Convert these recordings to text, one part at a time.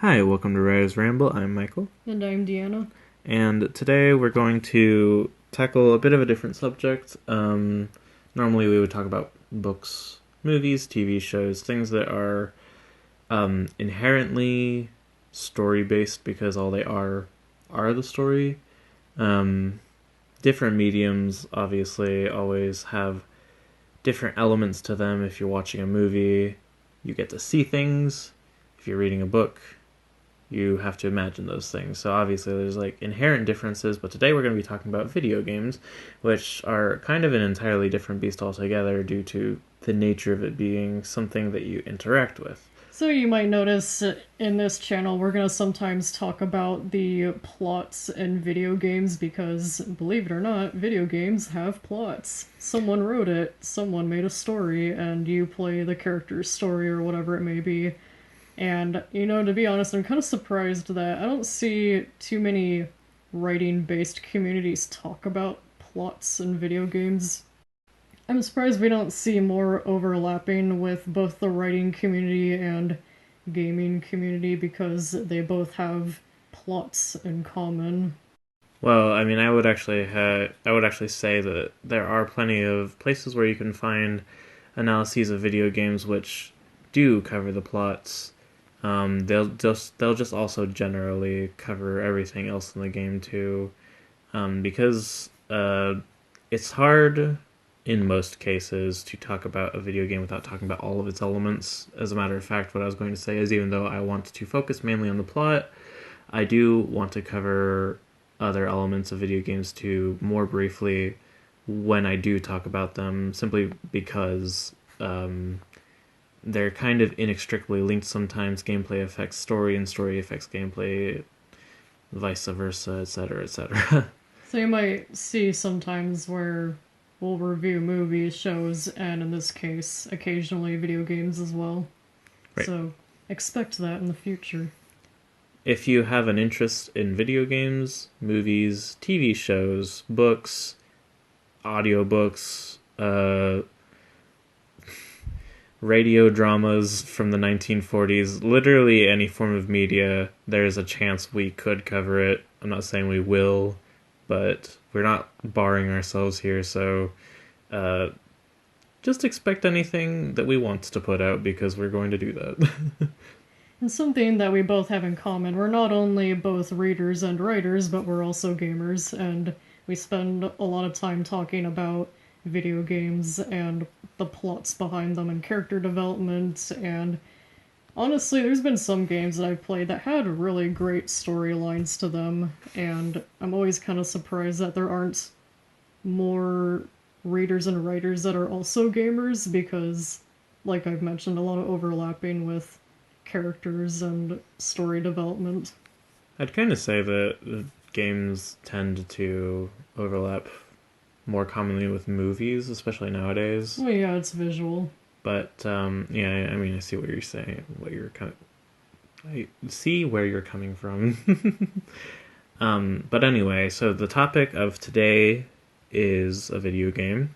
Hi, welcome to Writer's Ramble. I'm Michael, And I'm Deanna. and today we're going to tackle a bit of a different subject. Normally, we would talk about books, movies, TV shows, things that are inherently story based because all they are the story. Um, Different mediums obviously always have different elements to them. If you're watching a movie, you get to see things. If you're reading a book, you have to imagine those things. So obviously there's like inherent differences, but today we're going to be talking about video games, which are kind of an entirely different beast altogether due to the nature of it being something that you interact with. So, you might notice in this channel, we're going to sometimes talk about the plots in video games because, believe it or not, video games have plots. Someone wrote it, someone made a story, and you play the character's story or whatever it may be. And, to be honest, I'm kind of surprised that I don't see too many writing based communities talk about plots in video games. I'm surprised we don't see more overlapping with both the writing community and gaming community because they both have plots in common. Well, I mean, I would actually say that there are plenty of places where you can find analyses of video games which do cover the plots. They'll just also generally cover everything else in the game too, because it's hard in most cases to talk about a video game without talking about all of its elements. As a matter of fact, what I was going to say is even though I want to focus mainly on the plot, I do want to cover other elements of video games too more briefly when I do talk about them, simply because they're kind of inextricably linked sometimes. Gameplay affects story, and story affects gameplay, vice versa, etc., etc. So you might see sometimes where we'll review movies, shows, and in this case, occasionally video games as well. Right. So expect that in the future. If you have an interest in video games, movies, TV shows, books, audiobooks, radio dramas from the 1940s, literally any form of media, there's a chance we could cover it. I'm not saying we will, but we're not barring ourselves here, so uh, just expect anything that we want to put out because we're going to do that. And something that we both have in common, we're not only both readers and writers, but we're also gamers, and we spend a lot of time talking about video games and the plots behind them and character development. And honestly, there's been some games that I've played that had really great storylines to them, and I'm always kind of surprised that there aren't more readers and writers that are also gamers because, like I've mentioned, a lot of overlapping with characters and story development. I'd kind of say that games tend to overlap more commonly with movies, especially nowadays. Well, yeah, it's visual. But yeah, I mean, I see what you're saying. I see where you're coming from. But anyway, so the topic of today is a video game.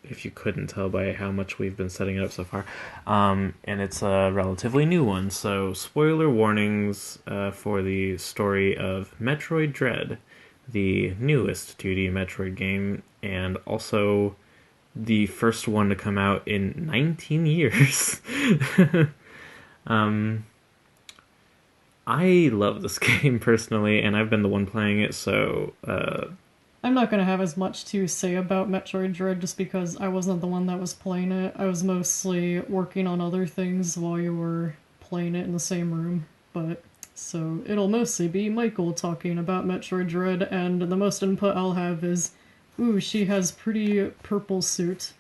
If you couldn't tell by how much we've been setting it up so far, and it's a relatively new one. So spoiler warnings for the story of Metroid Dread, the newest 2D Metroid game, and also the first one to come out in 19 years. um, I love this game personally, and I've been the one playing it, so I'm not going to have as much to say about Metroid Dread just because I wasn't the one that was playing it. I was mostly working on other things while you were playing it in the same room. But so it'll mostly be Michael talking about Metroid Dread, and the most input I'll have is, ooh, she has pretty purple suit.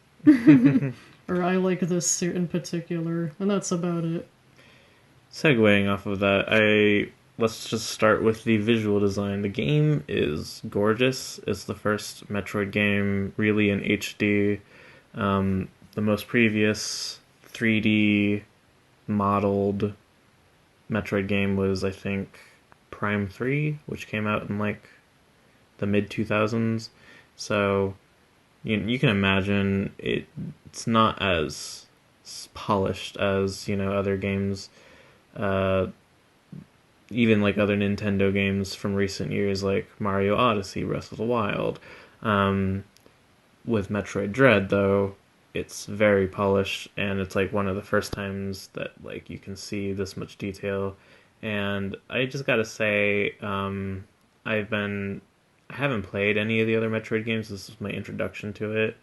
Or I like this suit in particular, and that's about it. segueing off of that, I let's just start with the visual design. The game is gorgeous. It's the first Metroid game really in HD. The most previous 3D modeled Metroid game was, I think, Prime 3, which came out in like the mid 2000s. So you can imagine it's not as polished as other games. Uh, even like other Nintendo games from recent years, like Mario Odyssey, Breath of the Wild. Um, with Metroid Dread, though, it's very polished, and it's like one of the first times that like you can see this much detail. And I just gotta say, I've been I haven't played any of the other Metroid games. This is my introduction to it.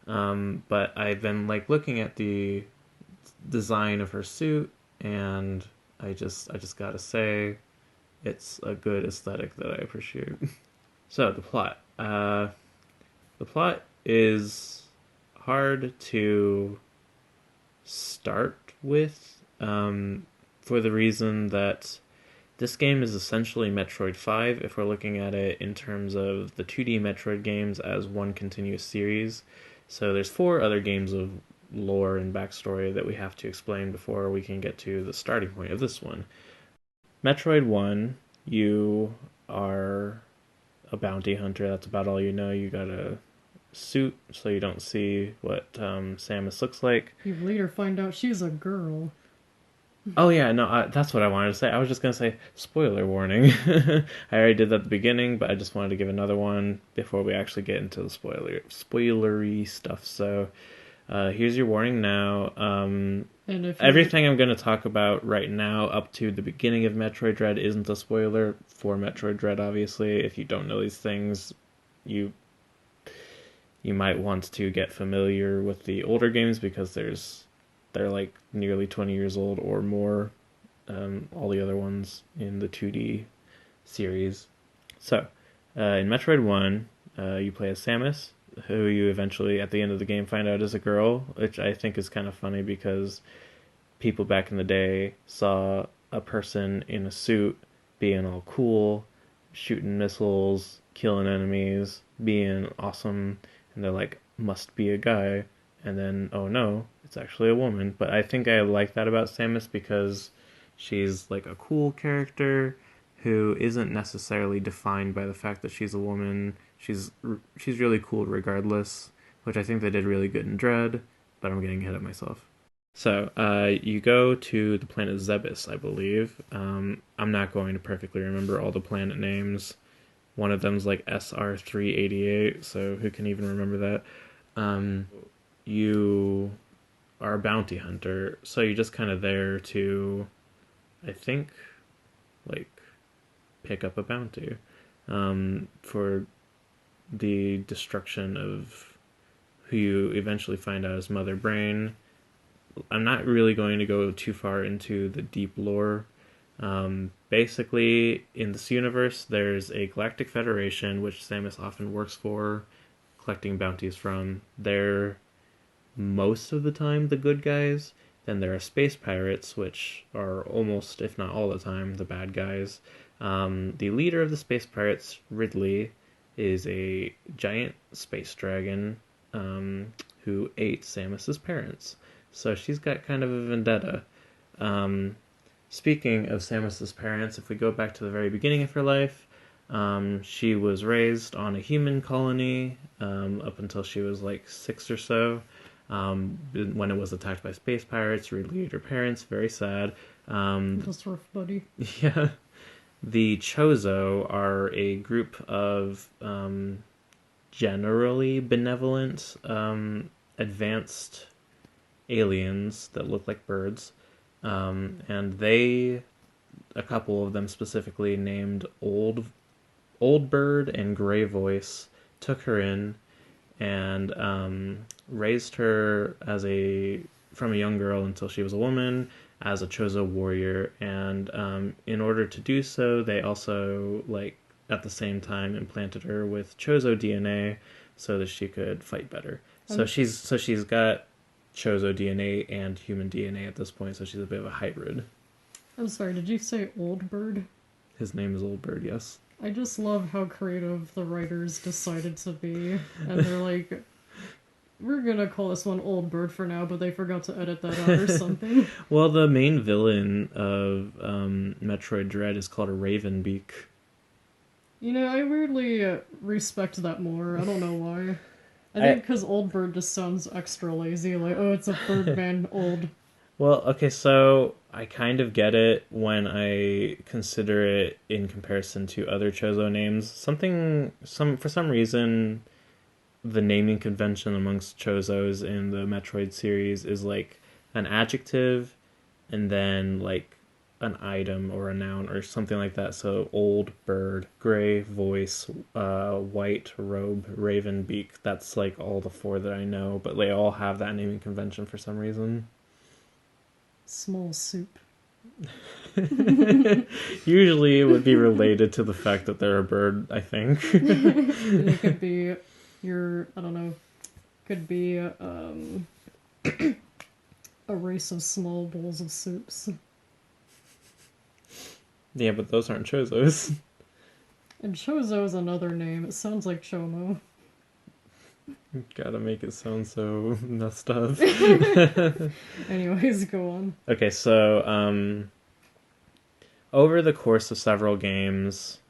But I've been like looking at the design of her suit, and I just gotta say, it's a good aesthetic that I appreciate. So the plot. The plot is hard to start with, for the reason that this game is essentially Metroid 5 if we're looking at it in terms of the 2D Metroid games as one continuous series. So there's four other games of lore and backstory that we have to explain before we can get to the starting point of this one. Metroid 1, you are a bounty hunter. That's about all you know. You got a suit so you don't see what Samus looks like. You later find out she's a girl. Oh yeah, no, that's what I wanted to say. I was just gonna say spoiler warning. I already did that at the beginning, but I just wanted to give another one before we actually get into the spoilery stuff. So here's your warning now. And if Everything I'm going to talk about right now up to the beginning of Metroid Dread isn't a spoiler for Metroid Dread, obviously. If you don't know these things, you might want to get familiar with the older games because they're like nearly 20 years old or more. All the other ones in the 2D series. So, in Metroid 1, you play as Samus, who you eventually, at the end of the game, find out is a girl, which I think is kind of funny because people back in the day saw a person in a suit being all cool, shooting missiles, killing enemies, being awesome, and they're like, must be a guy. And then, oh no, it's actually a woman. But I think I like that about Samus because she's like a cool character who isn't necessarily defined by the fact that she's a woman. She's really cool regardless, which I think they did really good in Dread, but I'm getting ahead of myself. So, you go to the planet Zebes, I believe. I'm not going to perfectly remember all the planet names. One of them's like SR388, so who can even remember that? You are a bounty hunter, so you're just kind of there to, I think, like, pick up a bounty for the destruction of who you eventually find out is Mother Brain. I'm not really going to go too far into the deep lore. Basically, in this universe, there's a galactic federation which Samus often works for, collecting bounties from. They're most of the time the good guys. Then there are space pirates, which are almost, if not all the time, the bad guys. The leader of the space pirates, Ridley, is a giant space dragon who ate Samus's parents. So she's got kind of a vendetta. Speaking of Samus's parents, if we go back to the very beginning of her life, she was raised on a human colony up until she was like 6 or so. When it was attacked by space pirates, Ridley ate her parents. Very sad. Just rough, buddy. Yeah. The Chozo are a group of generally benevolent, advanced aliens that look like birds. And a couple of them specifically named Old Bird and Gray Voice, took her in and raised her from a young girl until she was a woman as a Chozo warrior. And in order to do so, they also like at the same time implanted her with Chozo DNA so that she could fight better. So she's got Chozo DNA and human DNA at this point, so she's a bit of a hybrid. I'm sorry, did you say Old Bird? His name is Old Bird, yes. I just love how creative the writers decided to be. And they're like, we're gonna call this one Old Bird for now, but they forgot to edit that out or something. Well, the main villain of Metroid Dread is called a Ravenbeak. You know, I weirdly respect that more. I don't know why. I think because Old Bird just sounds extra lazy. Like, oh, it's a bird man, old. Well, okay, so I kind of get it when I consider it in comparison to other Chozo names. For some reason, the naming convention amongst Chozos in the Metroid series is like an adjective and then like an item or a noun or something like that. So old bird, gray voice, white robe, raven beak. That's like all the four that I know, but they all have that naming convention for some reason. Small soup. Usually it would be related to the fact that they're a bird, I think. It could be I don't know, could be a race of small bowls of soups. Yeah, but those aren't Chozos. And Chozo is another name. It sounds like Chomo. Gotta make it sound so messed up. Anyways, go on. Okay, so over the course of several games,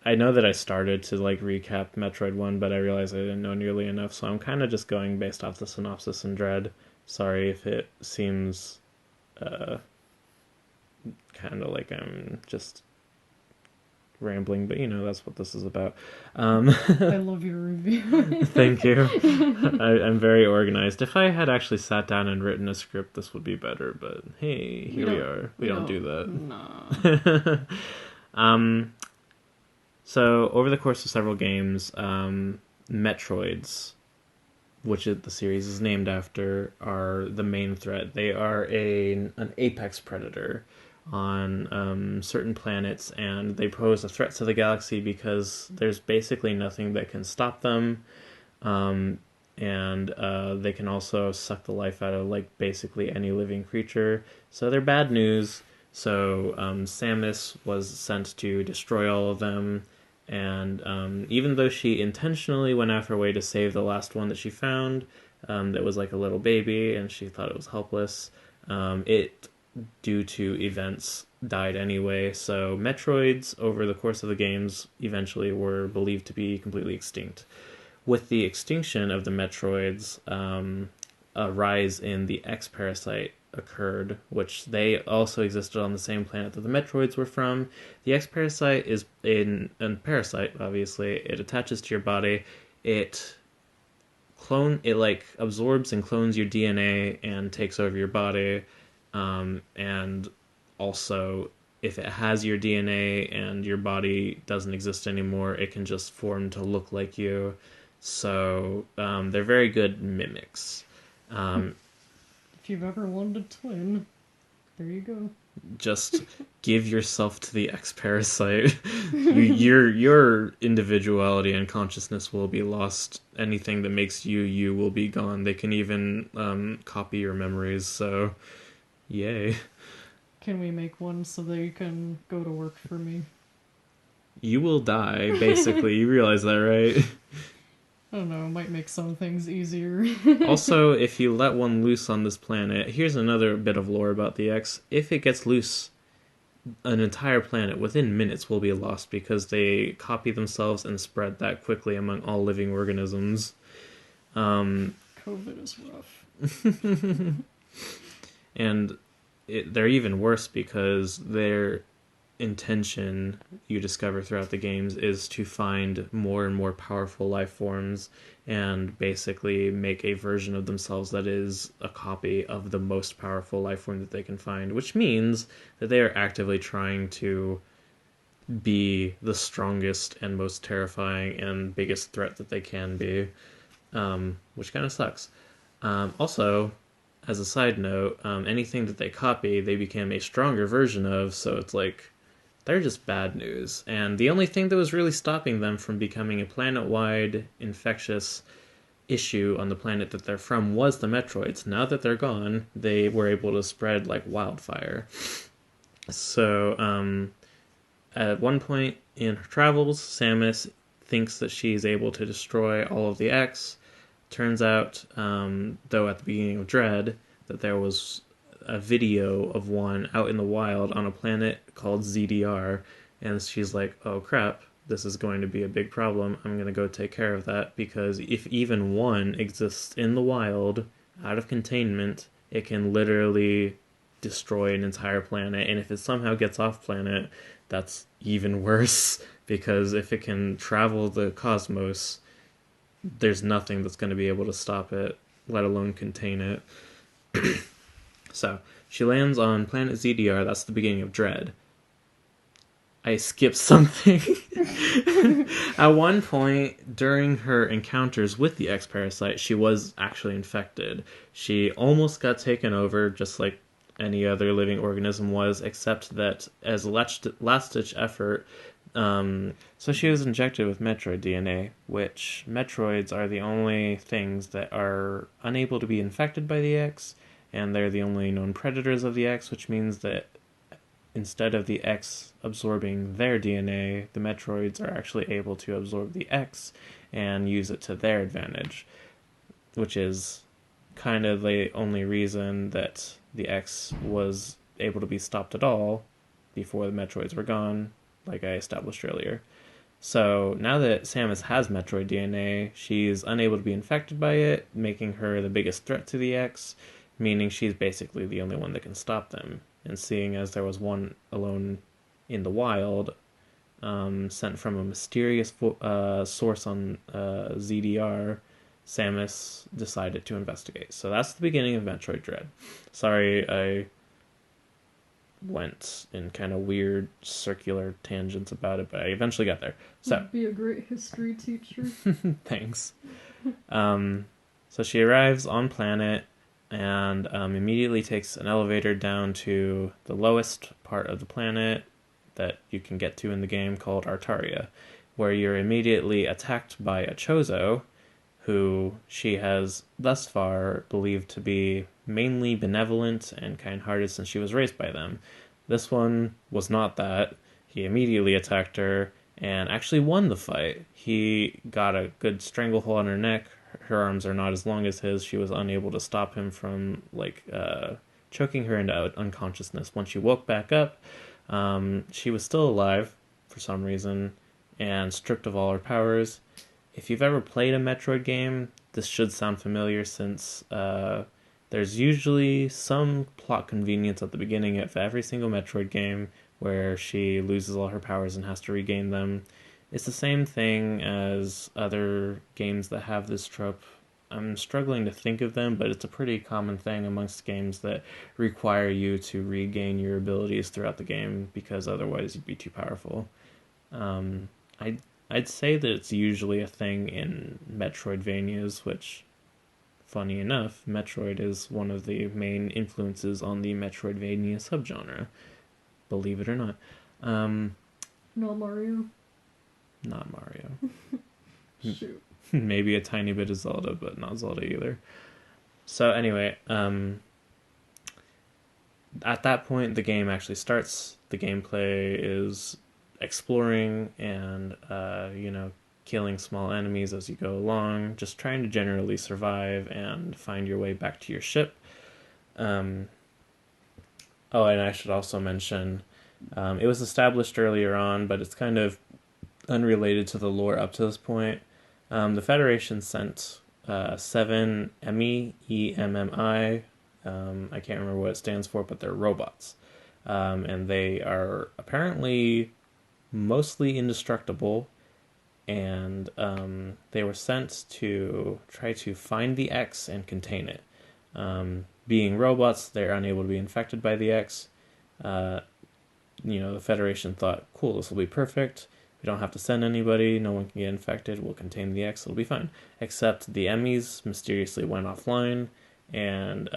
I know that I started to like recap Metroid 1, but I realized I didn't know nearly enough, so I'm kind of just going based off the synopsis and Dread. Sorry if it seems kind of like I'm just rambling, but that's what this is about. I love your review. Thank you. I'm very organized. If I had actually sat down and written a script, this would be better, but hey, here we are. We don't do that. Nah. So over the course of several games, Metroids, which the series is named after, are the main threat. They are an apex predator on certain planets, and they pose a threat to the galaxy because there's basically nothing that can stop them. And they can also suck the life out of like basically any living creature. So they're bad news. So Samus was sent to destroy all of them. And even though she intentionally went out of her way to save the last one that she found, that was like a little baby, and she thought it was helpless, it, due to events, died anyway. So Metroids, over the course of the games, eventually were believed to be completely extinct. With the extinction of the Metroids, a rise in the X-Parasite occurred, which they also existed on the same planet that the Metroids were from. The X-Parasite is a parasite, obviously. It attaches to your body. It like absorbs and clones your DNA and takes over your body. And also, if it has your DNA and your body doesn't exist anymore, it can just form to look like you. So they're very good mimics. If you've ever wanted a twin, there you go. Just give yourself to the X-Parasite. Your individuality and consciousness will be lost. Anything that makes you will be gone. They can even copy your memories, so yay. Can we make one so they can go to work for me? You will die, basically. You realize that, right? I don't know, it might make some things easier. Also, if you let one loose on this planet, here's another bit of lore about the X. If it gets loose, an entire planet within minutes will be lost because they copy themselves and spread that quickly among all living organisms. COVID is rough. And they're even worse because their intention, you discover throughout the games, is to find more and more powerful life forms and basically make a version of themselves that is a copy of the most powerful life form that they can find, which means that they are actively trying to be the strongest and most terrifying and biggest threat that they can be, which kind of sucks. Also, as a side note, anything that they copy, they become a stronger version of, so it's like they're just bad news. And the only thing that was really stopping them from becoming a planet-wide infectious issue on the planet that they're from was the Metroids. Now that they're gone, they were able to spread like wildfire. So, at one point in her travels, Samus thinks that she's able to destroy all of the X. Turns out, though at the beginning of Dread, that there was a video of one out in the wild on a planet called ZDR, and she's like, oh crap, this is going to be a big problem. I'm going to go take care of that, because if even one exists in the wild, out of containment, it can literally destroy an entire planet. And if it somehow gets off planet, that's even worse, because if it can travel the cosmos, there's nothing that's going to be able to stop it, let alone contain it. So she lands on planet ZDR. That's the beginning of Dread. I skipped something. At one point, during her encounters with the X-Parasite, she was actually infected. She almost got taken over, just like any other living organism was, except that as a last-ditch effort, so she was injected with Metroid DNA, which Metroids are the only things that are unable to be infected by the X, and they're the only known predators of the X, which means that instead of the X absorbing their DNA, the Metroids are actually able to absorb the X and use it to their advantage, which is kind of the only reason that the X was able to be stopped at all before the Metroids were gone, like I established earlier. So now that Samus has Metroid DNA, she's unable to be infected by it, making her the biggest threat to the X, meaning she's basically the only one that can stop them. And seeing as there was one alone in the wild, sent from a mysterious source on ZDR, Samus decided to investigate. So that's the beginning of Metroid Dread. Sorry, I went in kind of weird circular tangents about it, but I eventually got there. So You'd be a great history teacher. thanks. So she arrives on planet and immediately takes an elevator down to the lowest part of the planet that you can get to in the game, called Artaria, where you're immediately attacked by a Chozo, who she has thus far believed to be mainly benevolent and kind-hearted since she was raised by them. This one was not that. He immediately attacked her and actually won the fight. He got a good stranglehold on her neck. Her arms are not as long as his. She was unable to stop him from choking her into unconsciousness. Once she woke back up, she was still alive for some reason and stripped of all her powers. If you've ever played a Metroid game, this should sound familiar, since there's usually some plot convenience at the beginning of every single Metroid game where she loses all her powers and has to regain them. It's the same thing as other games that have this trope. I'm struggling to think of them, but it's a pretty common thing amongst games that require you to regain your abilities throughout the game, because otherwise you'd be too powerful. I'd say that it's usually a thing in Metroidvanias, which, funny enough, Metroid is one of the main influences on the Metroidvania subgenre. Believe it or not. No Mario. Not Mario. Shoot. Maybe a tiny bit of Zelda, but not Zelda either. So anyway, at that point, the game actually starts. The gameplay is exploring and, killing small enemies as you go along, just trying to generally survive and find your way back to your ship. And I should also mention, it was established earlier on, but it's kind of unrelated to the lore up to this point. The Federation sent 7 EMMI, EMMI. I can't remember what it stands for, but they're robots. And they are apparently mostly indestructible, and they were sent to try to find the X and contain it. Being robots, they're unable to be infected by the X. The Federation thought, cool, this will be perfect. We don't have to send anybody, no one can get infected, we'll contain the X, it'll be fine. Except the Emmys mysteriously went offline, and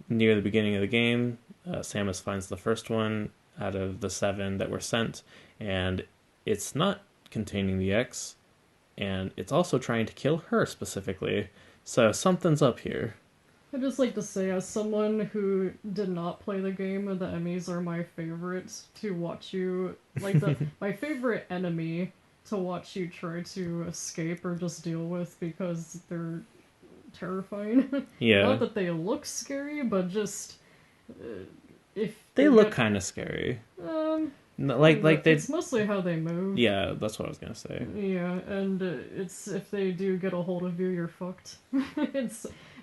near the beginning of the game, Samus finds the first one out of the 7 that were sent, and it's not containing the X, and it's also trying to kill her specifically. So something's up here. I'd just like to say, as someone who did not play the game, the Emmys are my favorites to watch you, my favorite enemy to watch you try to escape or just deal with, because they're terrifying. Yeah. Not that they look scary, but just if they look kind of scary. It's mostly how they move. Yeah, that's what I was gonna say. Yeah, and it's if they do get a hold of you, you're fucked.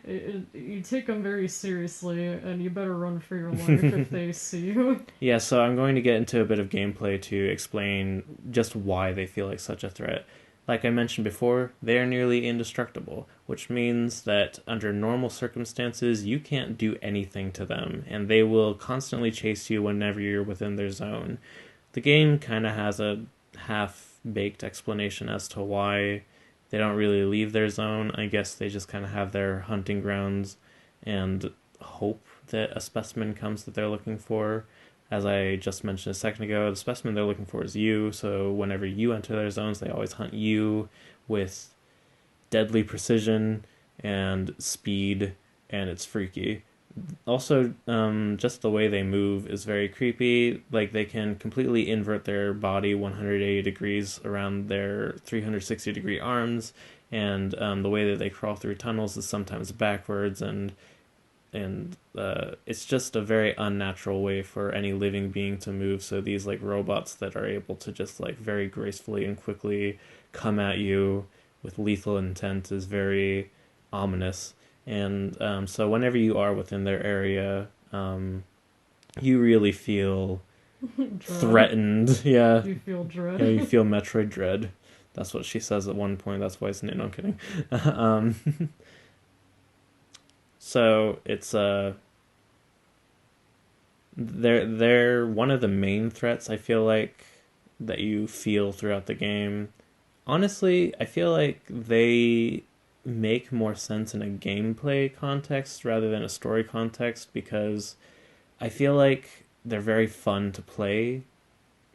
You take them very seriously, and you better run for your life if they see you. Yeah, so I'm going to get into a bit of gameplay to explain just why they feel like such a threat. Like I mentioned before, they are nearly indestructible, which means that under normal circumstances, you can't do anything to them, and they will constantly chase you whenever you're within their zone. The game kind of has a half-baked explanation as to why they don't really leave their zone. I guess they just kind of have their hunting grounds and hope that a specimen comes that they're looking for. As I just mentioned a second ago, the specimen they're looking for is you, so whenever you enter their zones, they always hunt you with deadly precision and speed, and it's freaky. Also, just the way they move is very creepy. Like, they can completely invert their body 180 degrees around their 360-degree arms, and the way that they crawl through tunnels is sometimes backwards, and it's just a very unnatural way for any living being to move. So these like robots that are able to just like very gracefully and quickly come at you with lethal intent is very ominous. And so whenever you are within their area, you really feel threatened. Yeah, You feel dread. yeah, you feel Metroid Dread. That's what she says at one point. That's why it's no, I'm kidding. um, so it's they're one of the main threats I feel like that you feel throughout the game. Honestly, I feel like they make more sense in a gameplay context rather than a story context, because I feel like they're very fun to play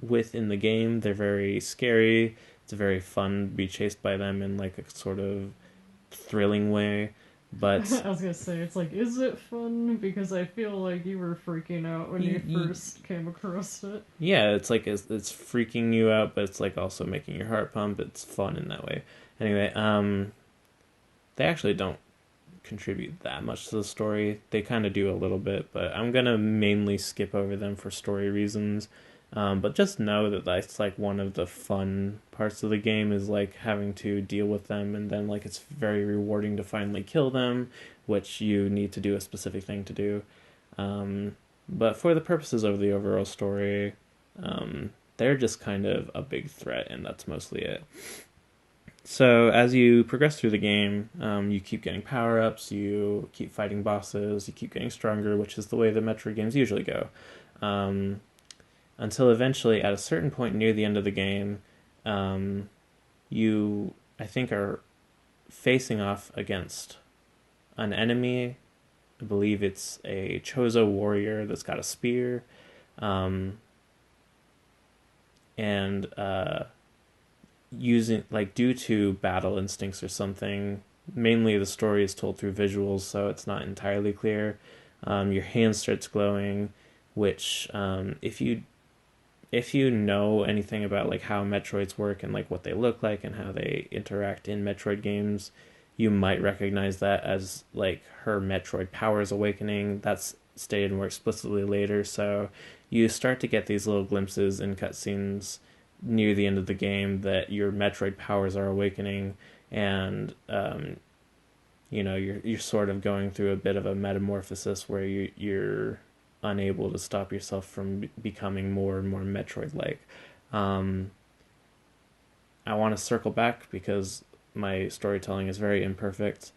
with in the game. They're very scary. It's very fun to be chased by them in like a sort of thrilling way. But I was gonna say, it's like, is it fun? Because I feel like you were freaking out when you first came across it. yeah, it's like it's freaking you out, but it's like also making your heart pump. It's fun in that way. Anyway, they actually don't contribute that much to the story. They kind of do a little bit, but I'm gonna mainly skip over them for story reasons. But just know that that's like one of the fun parts of the game is like having to deal with them, and then like it's very rewarding to finally kill them, which you need to do a specific thing to do. But for the purposes of the overall story, they're just kind of a big threat, and that's mostly it. So as you progress through the game, you keep getting power-ups, you keep fighting bosses, you keep getting stronger, which is the way the Metroid games usually go. Until eventually, at a certain point near the end of the game, you, I think, are facing off against an enemy. I believe it's a Chozo warrior that's got a spear. And using, like, due to battle instincts or something, mainly the story is told through visuals, so it's not entirely clear. Your hand starts glowing, which, if you know anything about like how Metroids work and like what they look like and how they interact in Metroid games, you might recognize that as like her Metroid powers awakening. That's stated more explicitly later, so you start to get these little glimpses in cutscenes near the end of the game that your Metroid powers are awakening, and you're sort of going through a bit of a metamorphosis where you're unable to stop yourself from becoming more and more Metroid-like. I want to circle back because my storytelling is very imperfect.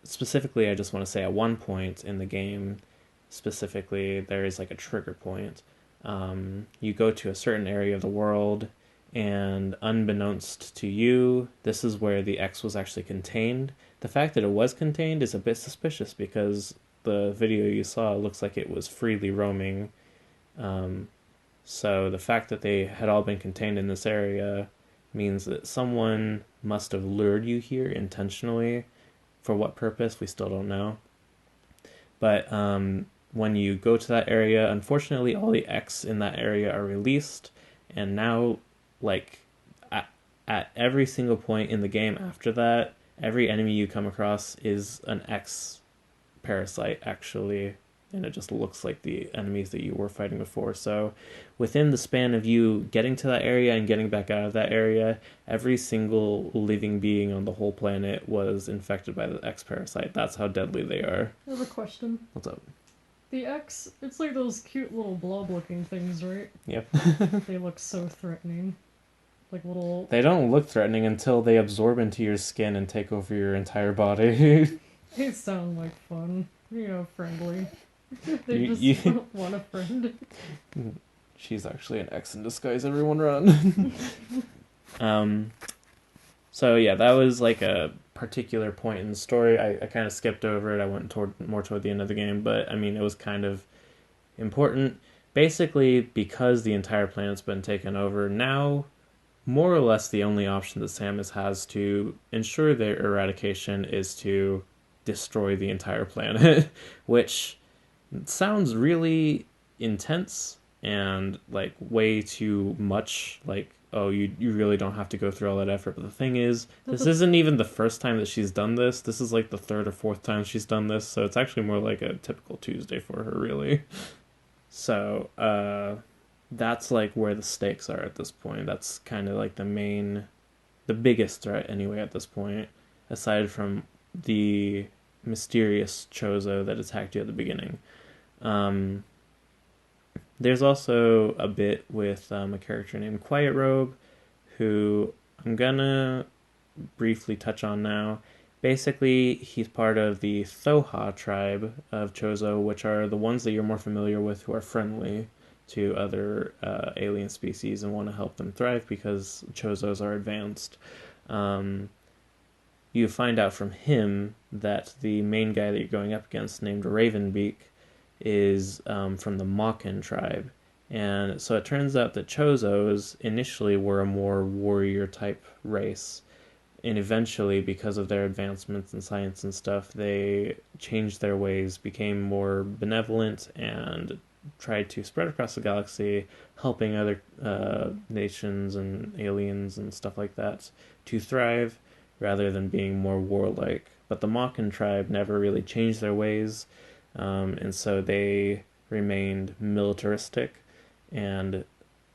Specifically, I just want to say at one point in the game, specifically, there is like a trigger point. You go to a certain area of the world, and unbeknownst to you, this is where the X was actually contained. The fact that it was contained is a bit suspicious because the video you saw looks like it was freely roaming. So the fact that they had all been contained in this area means that someone must have lured you here intentionally. For what purpose, we still don't know. But when you go to that area, unfortunately, all the X in that area are released, and now, like, at every single point in the game after that, every enemy you come across is an X parasite, actually. and it just looks like the enemies that you were fighting before. So within the span of you getting to that area and getting back out of that area, every single living being on the whole planet was infected by the X parasite. That's how deadly they are. I have a question. What's up? The X, it's like those cute little blob-looking things, right? Yep. They look so threatening. Like little... They don't look threatening until they absorb into your skin and take over your entire body. They sound like fun. Friendly. They just want a friend. She's actually an X in disguise, everyone run. So yeah, that was like a particular point in the story. I kind of skipped over it. I went more toward the end of the game, but I mean, it was kind of important. Basically, because the entire planet's been taken over, now more or less the only option that Samus has to ensure their eradication is to destroy the entire planet, which sounds really intense and like way too much. Like, oh, you really don't have to go through all that effort. But the thing is, this isn't even the first time that she's done this. This is like the third or fourth time she's done this, so it's actually more like a typical Tuesday for her, really. So, that's like where the stakes are at this point. That's kind of like the biggest threat anyway at this point, aside from the mysterious Chozo that attacked you at the beginning. There's also a bit with a character named Quiet Robe, who I'm gonna briefly touch on now. Basically, he's part of the Thoha tribe of Chozo, which are the ones that you're more familiar with, who are friendly to other alien species and want to help them thrive because Chozos are advanced. You find out from him that the main guy that you're going up against, named Ravenbeak, is from the Makan tribe. And so it turns out that Chozos initially were a more warrior-type race. And eventually, because of their advancements in science and stuff, they changed their ways, became more benevolent, and tried to spread across the galaxy, helping other nations and aliens and stuff like that to thrive, rather than being more warlike. But the Makan tribe never really changed their ways, and so they remained militaristic, and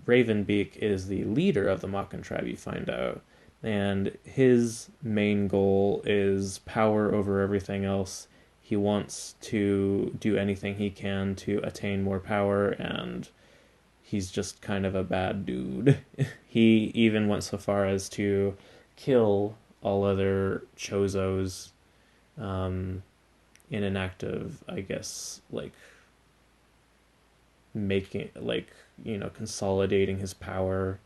Ravenbeak is the leader of the Makan tribe, you find out, and his main goal is power over everything else. He wants to do anything he can to attain more power, and he's just kind of a bad dude. He even went so far as to kill all other Chozos in an act of, I guess, like making, like, consolidating his power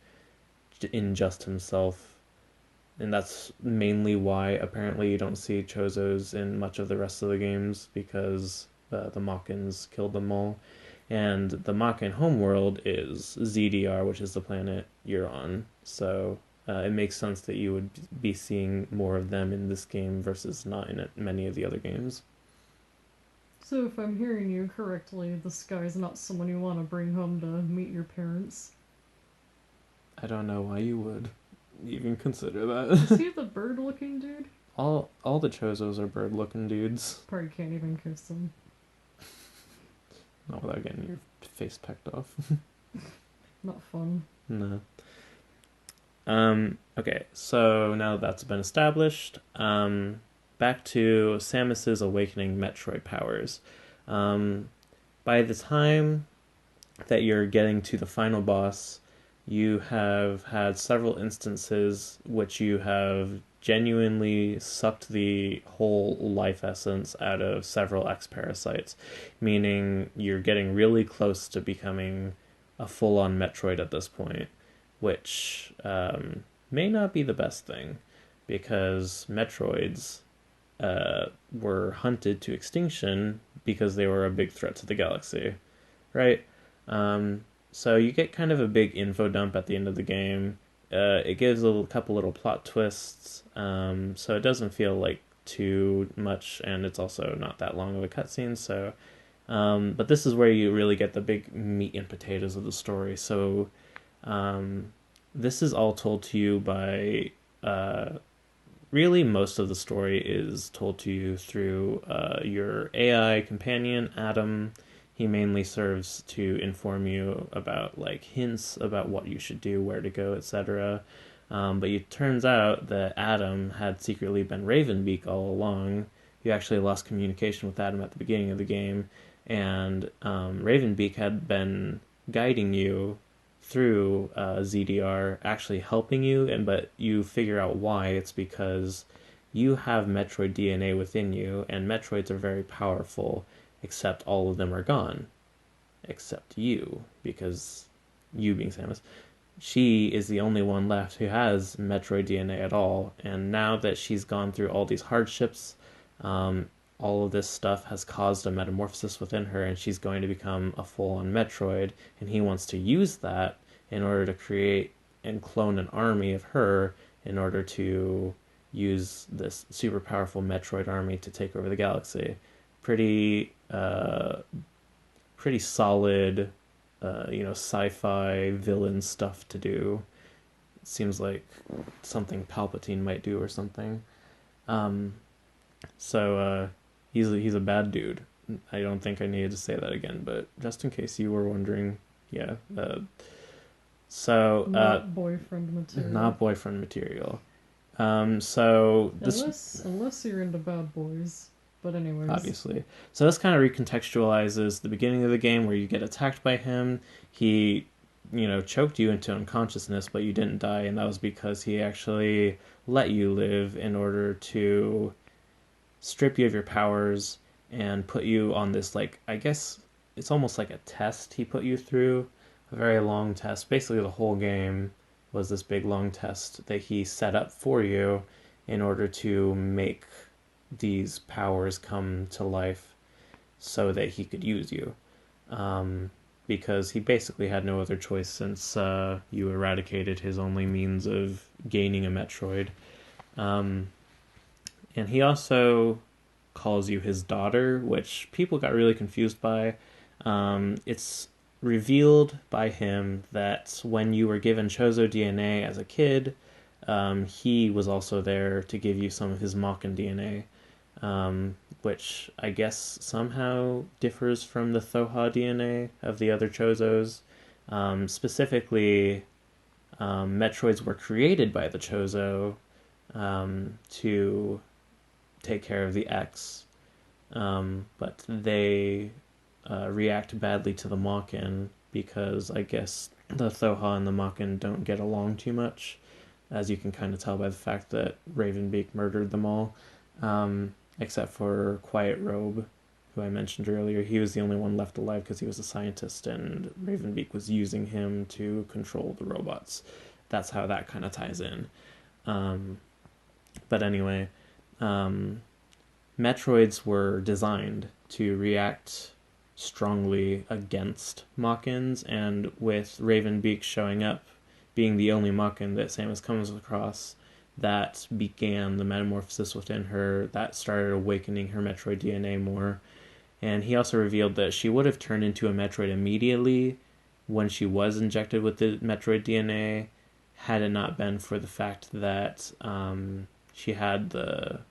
in just himself. And that's mainly why apparently you don't see Chozos in much of the rest of the games, because the Makans killed them all. And the Makan homeworld is ZDR, which is the planet you're on. So it makes sense that you would be seeing more of them in this game versus not in many of the other games. So if I'm hearing you correctly, this guy's not someone you want to bring home to meet your parents. I don't know why you would even consider that. Is he the bird-looking dude? All the Chozos are bird-looking dudes. Probably can't even kiss them. Not without getting your face pecked off. Not fun. No. Okay, so now that that's been established, back to Samus's awakening Metroid powers. By the time that you're getting to the final boss, you have had several instances which you have genuinely sucked the whole life essence out of several X parasites, meaning you're getting really close to becoming a full-on Metroid at this point, which may not be the best thing, because Metroids were hunted to extinction because they were a big threat to the galaxy, right? So you get kind of a big info dump at the end of the game. It gives a couple little plot twists, so it doesn't feel like too much, and it's also not that long of a cutscene. So, but this is where you really get the big meat and potatoes of the story. So, this is all told to you by really most of the story is told to you through your AI companion, Adam. He mainly serves to inform you about like hints about what you should do, where to go, etc. But it turns out that Adam had secretly been Ravenbeak all along. You actually lost communication with Adam at the beginning of the game, and Ravenbeak had been guiding you through ZDR, actually helping you, and but you figure out why. It's because you have Metroid DNA within you, and Metroids are very powerful, except all of them are gone, except you, because you being Samus, she is the only one left who has Metroid DNA at all. And now that she's gone through all these hardships, all of this stuff has caused a metamorphosis within her, and she's going to become a full-on Metroid. And he wants to use that in order to create and clone an army of her in order to use this super powerful Metroid army to take over the galaxy. Pretty, pretty solid, sci-fi villain stuff to do. It seems like something Palpatine might do or something. Um, so he's a bad dude. I don't think I needed to say that again, but just in case you were wondering, yeah. Not boyfriend material. Not boyfriend material. So this unless you're into bad boys. But anyways. Obviously. So this kind of recontextualizes the beginning of the game where you get attacked by him. He, choked you into unconsciousness, but you didn't die, and that was because he actually let you live in order to strip you of your powers and put you on this, like, I guess it's almost like a test he put you through. A very long test. Basically, the whole game was this big long test that he set up for you in order to make these powers come to life so that he could use you. Because he basically had no other choice since you eradicated his only means of gaining a Metroid. And he also calls you his daughter, which people got really confused by. It's revealed by him that when you were given Chozo DNA as a kid, he was also there to give you some of his Makin DNA. Which I guess somehow differs from the Thoha DNA of the other Chozos. Specifically, Metroids were created by the Chozo to take care of the X, but they react badly to the Makin because I guess the Thoha and the Makin don't get along too much, as you can kind of tell by the fact that Ravenbeak murdered them all. Except for Quiet Robe, who I mentioned earlier. He was the only one left alive because he was a scientist, and Ravenbeak was using him to control the robots. That's how that kind of ties in. But anyway, Metroids were designed to react strongly against Machins, and with Ravenbeak showing up, being the only Machin that Samus comes across, that began the metamorphosis within her, that started awakening her Metroid DNA more. And he also revealed that she would have turned into a Metroid immediately when she was injected with the Metroid DNA, had it not been for the fact that she had the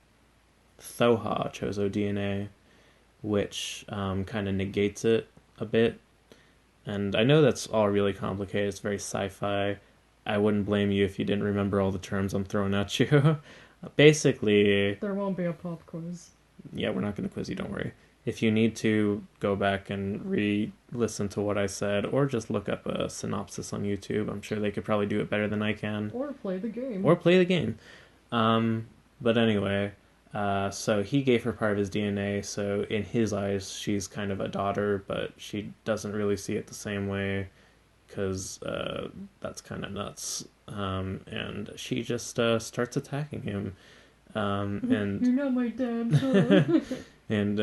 Thoha Chozo DNA, which kind of negates it a bit. And I know that's all really complicated, it's very sci-fi. I wouldn't blame you if you didn't remember all the terms I'm throwing at you. Basically... There won't be a pop quiz. Yeah, we're not going to quiz you, don't worry. If you need to, go back and re-listen to what I said, or just look up a synopsis on YouTube. I'm sure they could probably do it better than I can. Or play the game. But anyway, so he gave her part of his DNA, so in his eyes, she's kind of a daughter, but she doesn't really see it the same way, because that's kind of nuts. And she just starts attacking him. And you're not my dad. And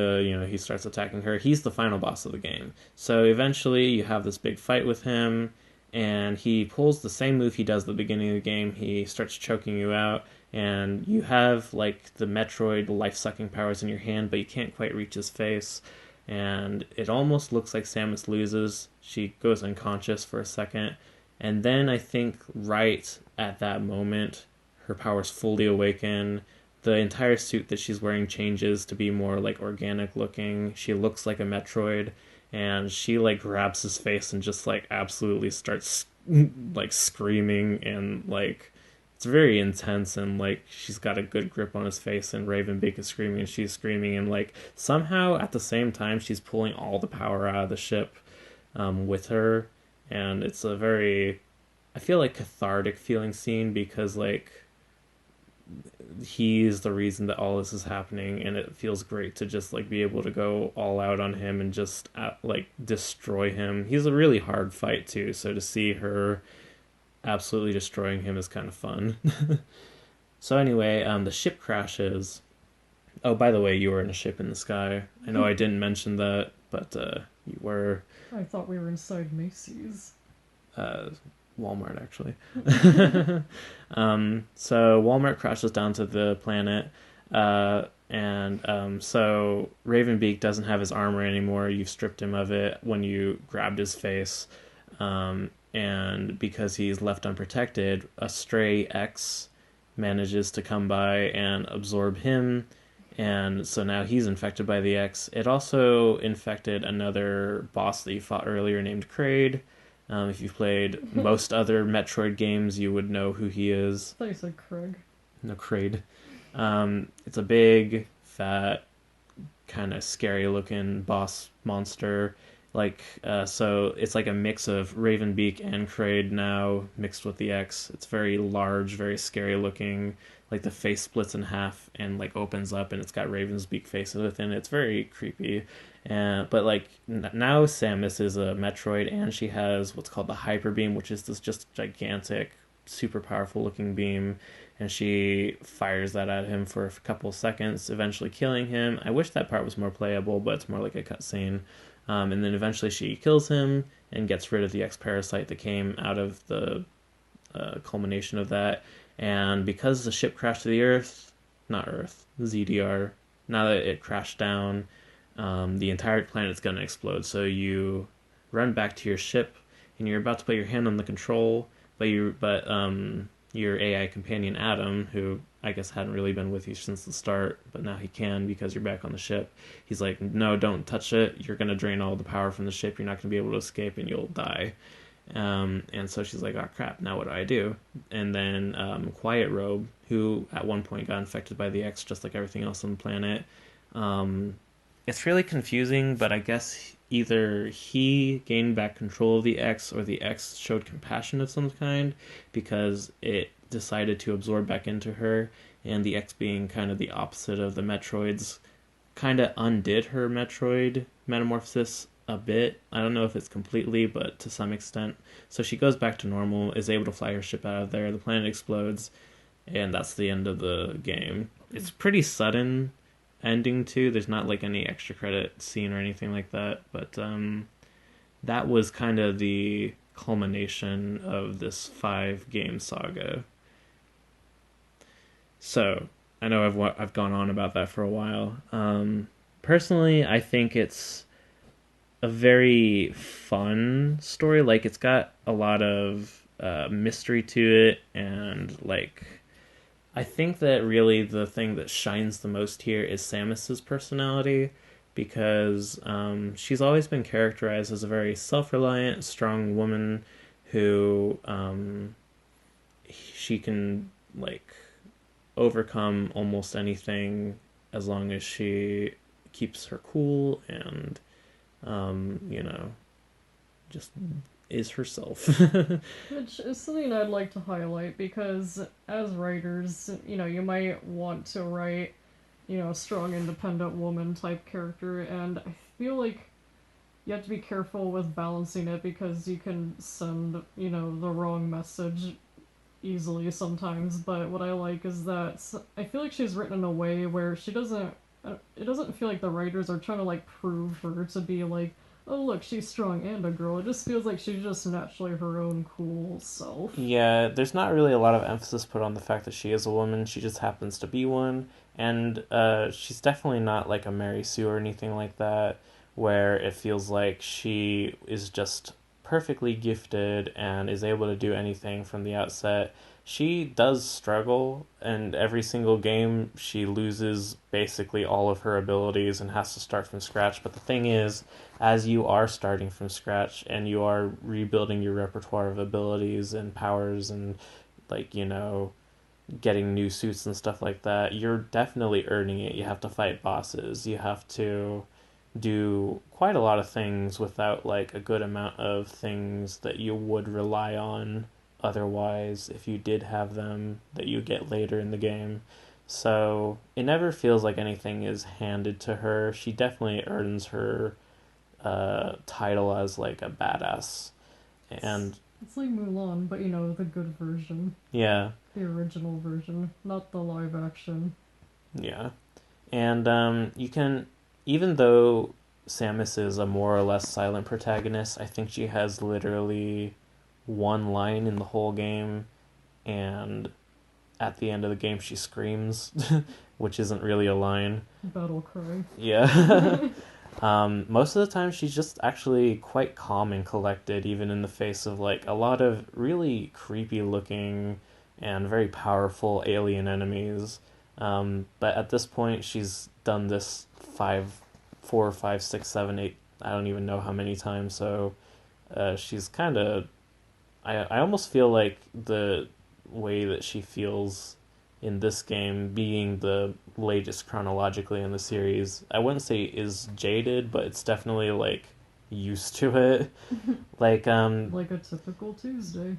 he starts attacking her. He's the final boss of the game. So eventually you have this big fight with him, and he pulls the same move he does at the beginning of the game. He starts choking you out, and you have like the Metroid life-sucking powers in your hand, but you can't quite reach his face. And it almost looks like Samus loses. She goes unconscious for a second, and then I think right at that moment, her powers fully awaken. The entire suit that she's wearing changes to be more like organic looking. She looks like a Metroid, and she like grabs his face and just like absolutely starts like screaming, and like it's very intense, and like she's got a good grip on his face, and Ravenbeak is screaming and she's screaming, and like somehow at the same time she's pulling all the power out of the ship with her, and it's a very, I feel like, cathartic feeling scene, because like he's the reason that all this is happening, and it feels great to just like be able to go all out on him and just like destroy him. He's a really hard fight too, so to see her absolutely destroying him is kind of fun. So anyway, the ship crashes. Oh, by the way, you were in a ship in the sky. I know I didn't mention that, but you were. I thought we were inside Macy's. Walmart, actually. So Walmart crashes down to the planet, and so Ravenbeak doesn't have his armor anymore. You've stripped him of it when you grabbed his face, and because he's left unprotected, a stray X manages to come by and absorb him, and so now he's infected by the X. It also infected another boss that you fought earlier named Kraid. If you've played most other Metroid games, you would know who he is. I thought you said Craig. No, Kraid. It's a big, fat, kind of scary-looking boss monster. Like, so it's like a mix of Ravenbeak and Kraid now, mixed with the X. It's very large, very scary-looking. Like, the face splits in half and, like, opens up, and it's got Ravenbeak face within it. It's very creepy. But like now Samus is a Metroid, and she has what's called the Hyper Beam, which is this just gigantic, super powerful looking beam, and she fires that at him for a couple seconds, eventually killing him. I wish that part was more playable, but it's more like a cutscene. And then eventually she kills him and gets rid of the X-Parasite that came out of the culmination of that. And because the ship crashed to the Earth, not Earth, ZDR, now that it crashed down, the entire planet's going to explode. So you run back to your ship, and you're about to put your hand on the control, but your AI companion Adam, who I guess hadn't really been with you since the start, but now he can because you're back on the ship. He's like, no, don't touch it. You're going to drain all the power from the ship. You're not going to be able to escape, and you'll die. And so she's like, oh crap, now what do I do? And then Quiet Robe, who at one point got infected by the X just like everything else on the planet, it's really confusing, but I guess either he gained back control of the X, or the X showed compassion of some kind, because it decided to absorb back into her, and the X, being kind of the opposite of the Metroids, kind of undid her Metroid metamorphosis a bit. I don't know if it's completely, but to some extent. So she goes back to normal, is able to fly her ship out of there, the planet explodes, and that's the end of the game. It's pretty sudden ending too. There's not like any extra credit scene or anything like that, but that was kind of the culmination of this 5-game saga. So I know I've gone on about that for a while. Personally, I think it's a very fun story. Like, it's got a lot of mystery to it, and like, I think that really the thing that shines the most here is Samus's personality, because she's always been characterized as a very self-reliant, strong woman who she can like overcome almost anything as long as she keeps her cool and just is herself. Which is something I'd like to highlight, because as writers, you might want to write, a strong, independent woman type character, and I feel like you have to be careful with balancing it, because you can send, the wrong message easily sometimes. But what I like is that I feel like she's written in a way where it doesn't feel like the writers are trying to like prove her to be like, oh look, she's strong and a girl. It just feels like she's just naturally her own cool self. Yeah, there's not really a lot of emphasis put on the fact that she is a woman. She just happens to be one, and she's definitely not like a Mary Sue or anything like that, where it feels like she is just perfectly gifted and is able to do anything from the outset, she does struggle, and every single game she loses basically all of her abilities and has to start from scratch. But the thing is, as you are starting from scratch and you are rebuilding your repertoire of abilities and powers and, like, getting new suits and stuff like that, you're definitely earning it. You have to fight bosses. You have to do quite a lot of things without like a good amount of things that you would rely on otherwise if you did have them that you get later in the game. So it never feels like anything is handed to her. She definitely earns her title as like a badass. And it's like Mulan, but the good version. yeah. The original version, not the live action. Yeah. And you can, even though Samus is a more or less silent protagonist, I think she has literally one line in the whole game, and at the end of the game she screams, which isn't really a line. Battle cry. Yeah. Most of the time she's just actually quite calm and collected, even in the face of like a lot of really creepy looking and very powerful alien enemies. But at this point, she's done this 4, 5, 6, 7, 8. I don't even know how many times. So she's kind of. I almost feel like the way that she feels in this game, being the latest chronologically in the series, I wouldn't say is jaded, but it's definitely like used to it. Like like a typical Tuesday.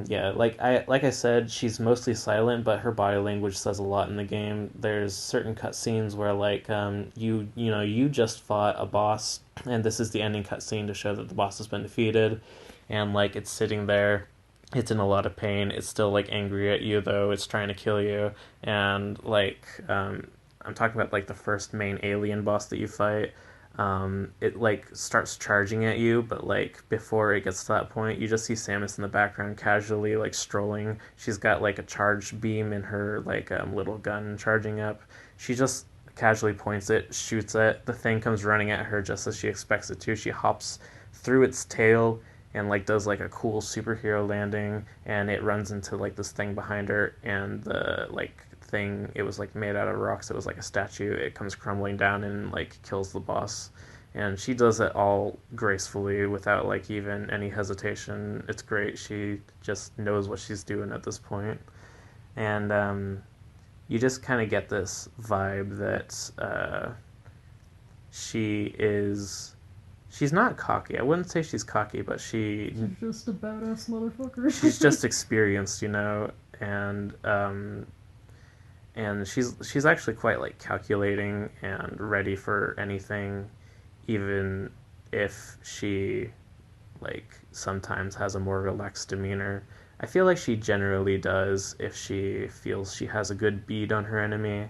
Yeah, like I said, she's mostly silent, but her body language says a lot in the game. There's certain cutscenes where like you just fought a boss, and this is the ending cutscene to show that the boss has been defeated, and like it's sitting there, it's in a lot of pain. It's still like angry at you though. It's trying to kill you, and like I'm talking about like the first main alien boss that you fight. It like starts charging at you, but like before it gets to that point, you just see Samus in the background casually like strolling. She's got like a charge beam in her like little gun charging up. She just casually points it, shoots it. The thing comes running at her just as she expects it to. She hops through its tail and like does like a cool superhero landing, and it runs into like this thing behind her, and the like thing, it was like made out of rocks, it was like a statue, it comes crumbling down and like kills the boss, and she does it all gracefully without like even any hesitation. It's great. She just knows what she's doing at this point. And you just kind of get this vibe that she's not cocky. I wouldn't say she's cocky, but she's just a badass motherfucker. She's just experienced, and she's actually quite like calculating and ready for anything, even if she like sometimes has a more relaxed demeanor. I feel like she generally does if she feels she has a good bead on her enemy.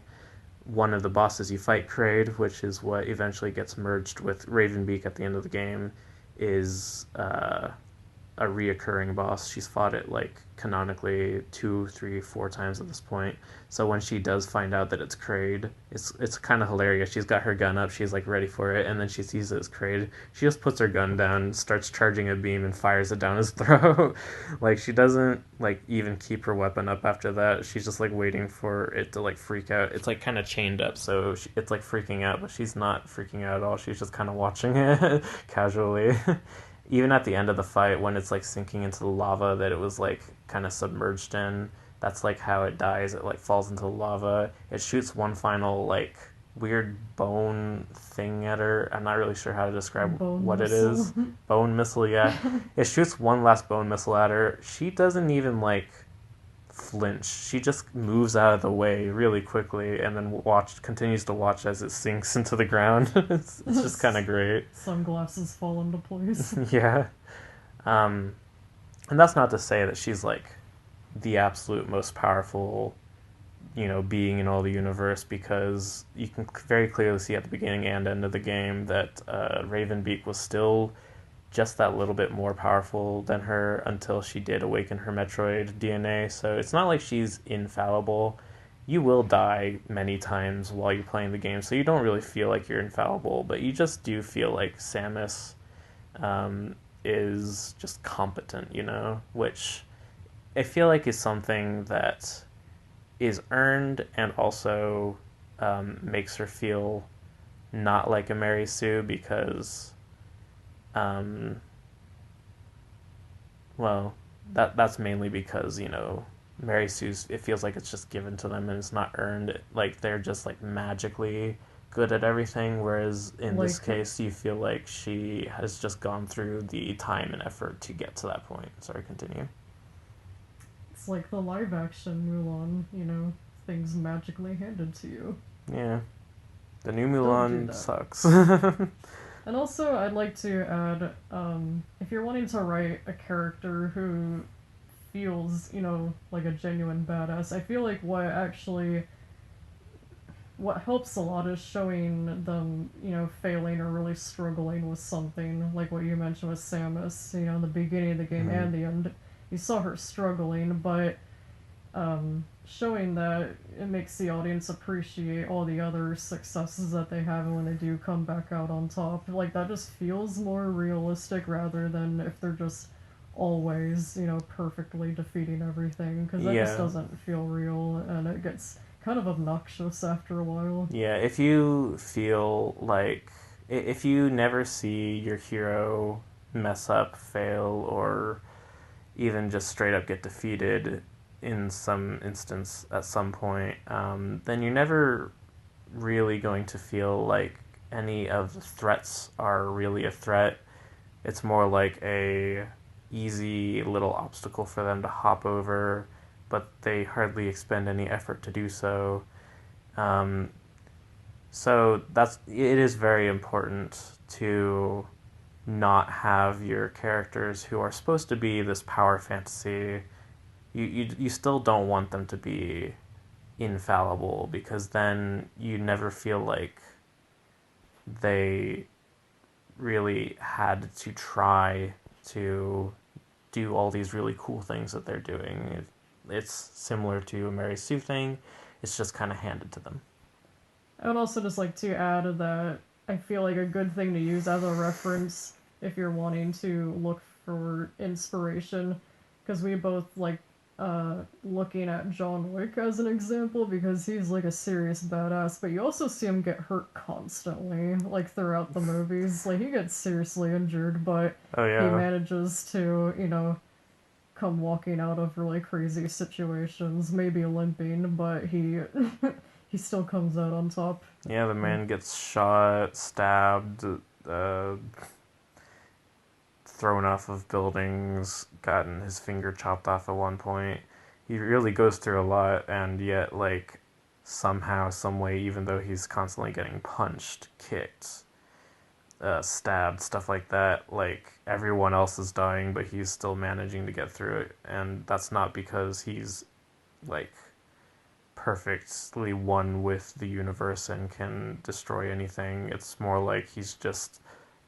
One of the bosses you fight, Kraid, which is what eventually gets merged with Ravenbeak at the end of the game, is a reoccurring boss. She's fought it like canonically 2, 3, 4 times at this point. So when she does find out that it's Kraid, it's kind of hilarious. She's got her gun up, she's like ready for it, and then she sees it's Kraid. She just puts her gun down, starts charging a beam, and fires it down his throat. Like she doesn't like even keep her weapon up after that. She's just like waiting for it to like freak out. It's like kind of chained up, so it's like freaking out, but she's not freaking out at all. She's just kind of watching it casually. Even at the end of the fight, when it's like sinking into the lava that it was like kind of submerged in, that's like how it dies. It like falls into the lava. It shoots one final like weird bone thing at her. I'm not really sure how to describe what it is. Bone missile, yeah. It shoots one last bone missile at her. She doesn't even like flinch. She just moves out of the way really quickly, and then continues to watch as it sinks into the ground. It's just kind of great. Sunglasses fall into place. Yeah. And that's not to say that she's like the absolute most powerful being in all the universe, because you can very clearly see at the beginning and end of the game that Ravenbeak was still just that little bit more powerful than her until she did awaken her Metroid DNA. So it's not like she's infallible. You will die many times while you're playing the game, so you don't really feel like you're infallible, but you just do feel like Samus is just competent, which I feel like is something that is earned and also makes her feel not like a Mary Sue because, um, well, that's mainly because Mary Sue's, it feels like it's just given to them and it's not earned. Like they're just like magically good at everything, whereas in this Like, case, you feel like she has just gone through the time and effort to get to that point. Sorry, continue. it's like the live action Mulan, things magically handed to you. Yeah, the new Don't do Mulan that. sucks. And also, I'd like to add, if you're wanting to write a character who feels, like a genuine badass, I feel like what helps a lot is showing them, failing or really struggling with something, like what you mentioned with Samus, in the beginning of the game Mhm. and the end. You saw her struggling, but showing that it makes the audience appreciate all the other successes that they have when they do come back out on top. Like, that just feels more realistic rather than if they're just always, perfectly defeating everything, because that just Yeah, doesn't feel real and it gets kind of obnoxious after a while. yeah. If you feel like if you never see your hero mess up, fail, or even just straight up get defeated in some instance at some point, then you're never really going to feel like any of the threats are really a threat. It's more like a easy little obstacle for them to hop over, but they hardly expend any effort to do so. Um, so it is very important to not have your characters who are supposed to be this power fantasy. You still don't want them to be infallible because then you never feel like they really had to try to do all these really cool things that they're doing. It's similar to a Mary Sue thing. It's just kind of handed to them. I would also just like to add that I feel like a good thing to use as a reference if you're wanting to look for inspiration, because we both like looking at John Wick as an example because he's like a serious badass, but you also see him get hurt constantly, like throughout the movies. Like he gets seriously injured, but Oh he yeah, manages to, come walking out of really crazy situations, maybe limping, but he he still comes out on top. yeah. The Like, man gets shot, stabbed, uh, thrown off of buildings, gotten his finger chopped off at one point. He really goes through a lot, and yet like somehow, some way, even though he's constantly getting punched, kicked, stabbed, stuff like that. Like everyone else is dying, but he's still managing to get through it, and that's not because he's like perfectly one with the universe and can destroy anything. It's more like he's just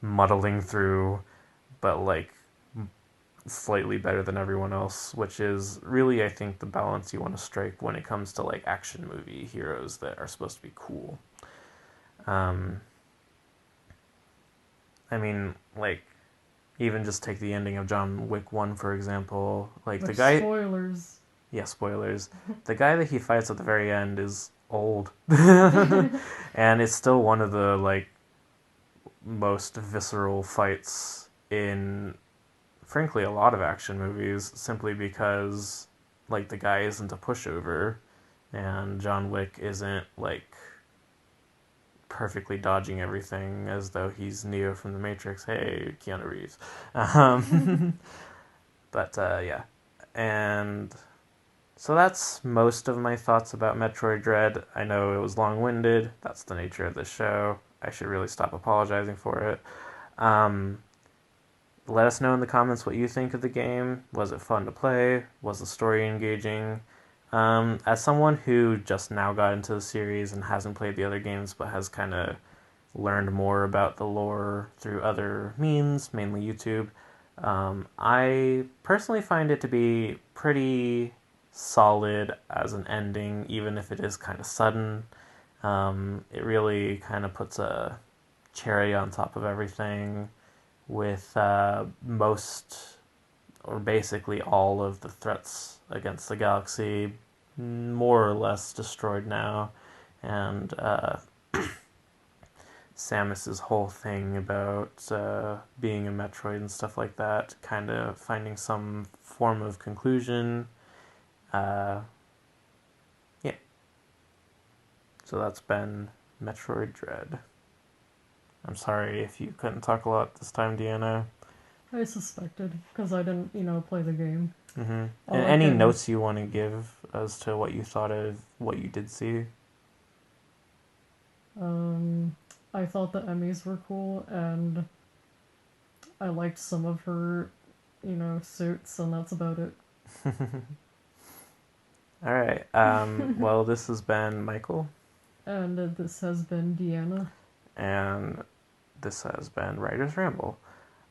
muddling through, but like slightly better than everyone else, which is really, I think, the balance you want to strike when it comes to like action movie heroes that are supposed to be cool. Um, I mean, like even just take the ending of John Wick 1 for example. Like the which guy, spoilers. yeah, spoilers. The guy that he fights at the very end is old. And it's still one of the like most visceral fights in frankly a lot of action movies simply because like the guy isn't a pushover and John Wick isn't like perfectly dodging everything as though he's Neo from the Matrix. Hey, Keanu Reeves. Um, but yeah, and so that's most of my thoughts about Metroid Dread. I know it was long-winded. That's the nature of this show. I should really stop apologizing for it. Um, Let us know in the comments what you think of the game. Was it fun to play? Was the story engaging? As someone who just now got into the series and hasn't played the other games but has kind of learned more about the lore through other means, mainly YouTube, I personally find it to be pretty solid as an ending, even if it is kind of sudden. It really kind of puts a cherry on top of everything with most or basically all of the threats against the galaxy more or less destroyed now, and Samus's whole thing about being a Metroid and stuff like that, kind of finding some form of conclusion. Uh, yeah, so that's been Metroid Dread. I'm sorry if you couldn't talk a lot this time, Deanna. I suspected, because I didn't, play the game. Mm-hmm. All And I any can. notes you want to give as to what you thought of what you did see? I thought the Emmys were cool, and I liked some of her, suits, and that's about it. All right. Well, this has been Michael, And this has been Deanna. and this has been Writer's Ramble.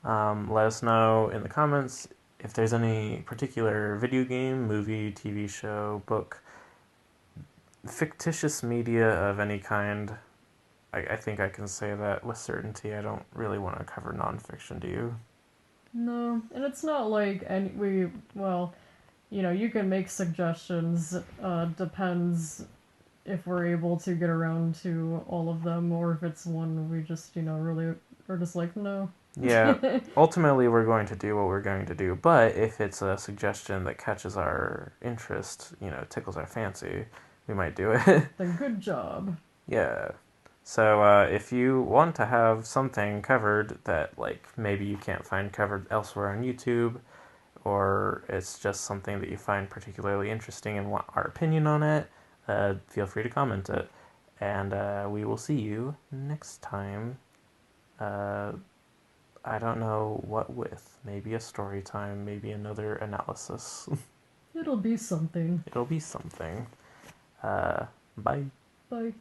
Let us know in the comments if there's any particular video game, movie, TV show, book, fictitious media of any kind. I think I can say that with certainty. I don't really want to cover nonfiction, do you? No, and it's not like you can make suggestions. Depends if we're able to get around to all of them, or if it's one we just, really are just like, no. Yeah, ultimately we're going to do what we're going to do, but if it's a suggestion that catches our interest, tickles our fancy, we might do it. Then good job. Yeah. So if you want to have something covered that like maybe you can't find covered elsewhere on YouTube, or it's just something that you find particularly interesting and want our opinion on it, feel free to comment it. And we will see you next time. Uh, I don't know what with. Maybe a story time, maybe another analysis. It'll be something. It'll be something. Bye. Bye.